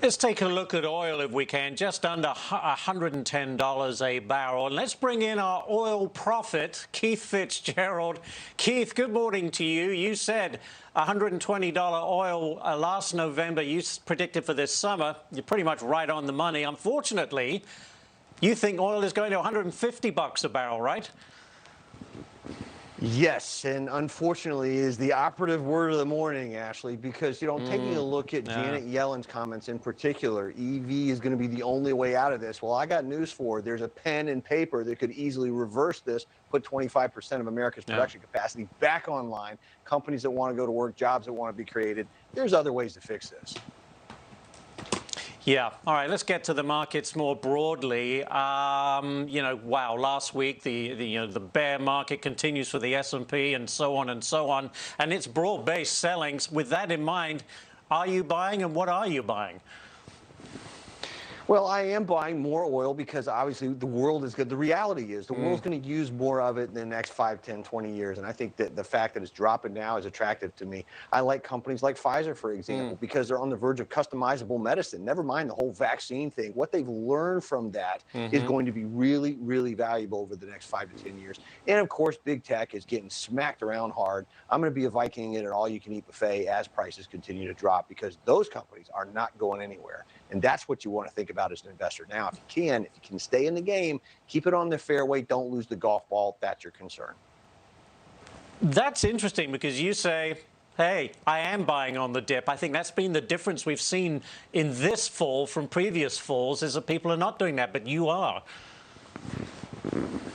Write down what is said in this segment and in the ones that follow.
Let's take a look at oil if we can, just under $110 a barrel. And let's bring in our oil prophet, Keith Fitz-Gerald. Keith, good morning to you. You said $120 oil last November. You predicted for this summer. You're pretty much right on the money. Unfortunately, you think oil is going to $150 a barrel, right? Yes, and unfortunately is the operative word of the morning, Ashley, because, taking a look at Janet Yellen's comments in particular, EV is going to be the only way out of this. Well, I got news for her. There's a pen and paper that could easily reverse this, put 25% of America's production capacity back online, companies that want to go to work, jobs that want to be created. There's other ways to fix this. Yeah. All right. Let's get to the markets more broadly. Wow. Last week, the bear market continues for the S&P and so on and so on, and it's broad-based selling. With that in mind, are you buying, and what are you buying? Well, I am buying more oil because obviously the world is good. The reality is the world's going to use more of it in the next 5, 10, 20 years. And I think that the fact that it's dropping now is attractive to me. I like companies like Pfizer, for example, because they're on the verge of customizable medicine. Never mind the whole vaccine thing. What they've learned from that is going to be really, really valuable over the next 5 to 10 years. And of course, big tech is getting smacked around hard. I'm going to be a Viking in an all-you-can-eat buffet as prices continue to drop because those companies are not going anywhere. And that's what you want to think about as an investor. Now, if you can stay in the game, keep it on the fairway, don't lose the golf ball, that's your concern. That's interesting because you say, hey, I am buying on the dip. I think that's been the difference we've seen in this fall from previous falls is that people are not doing that, but you are.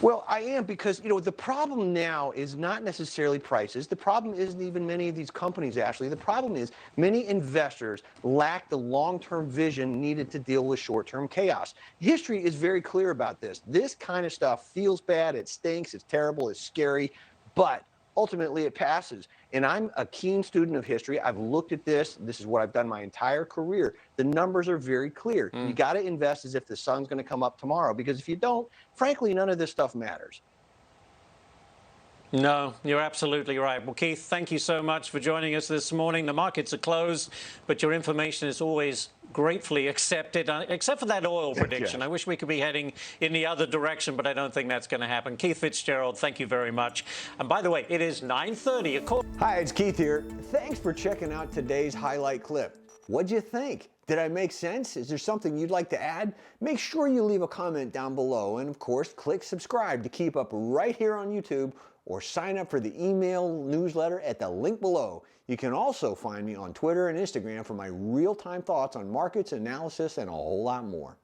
Well, I am because, the problem now is not necessarily prices. The problem isn't even many of these companies, Ashley. The problem is many investors lack the long-term vision needed to deal with short-term chaos. History is very clear about this. This kind of stuff feels bad, it stinks, it's terrible, it's scary, but ultimately it passes. And I'm a keen student of history. I've looked at this. This is what I've done my entire career. The numbers are very clear. You got to invest as if the sun's going to come up tomorrow, because if you don't, frankly, none of this stuff matters. No, you're absolutely right. Well, Keith, thank you so much for joining us this morning. The markets are closed, but your information is always gratefully accepted, except for that oil prediction. I wish we could be heading in the other direction, but I don't think that's going to happen. Keith Fitz-Gerald, thank you very much. And by the way, it is 9:30. Hi, it's Keith here. Thanks for checking out today's highlight clip. What'd you think? Did I make sense? Is there something you'd like to add? Make sure you leave a comment down below, and of course, click subscribe to keep up right here on YouTube, or sign up for the email newsletter at the link below. You can also find me on Twitter and Instagram for my real-time thoughts on markets, analysis, and a whole lot more.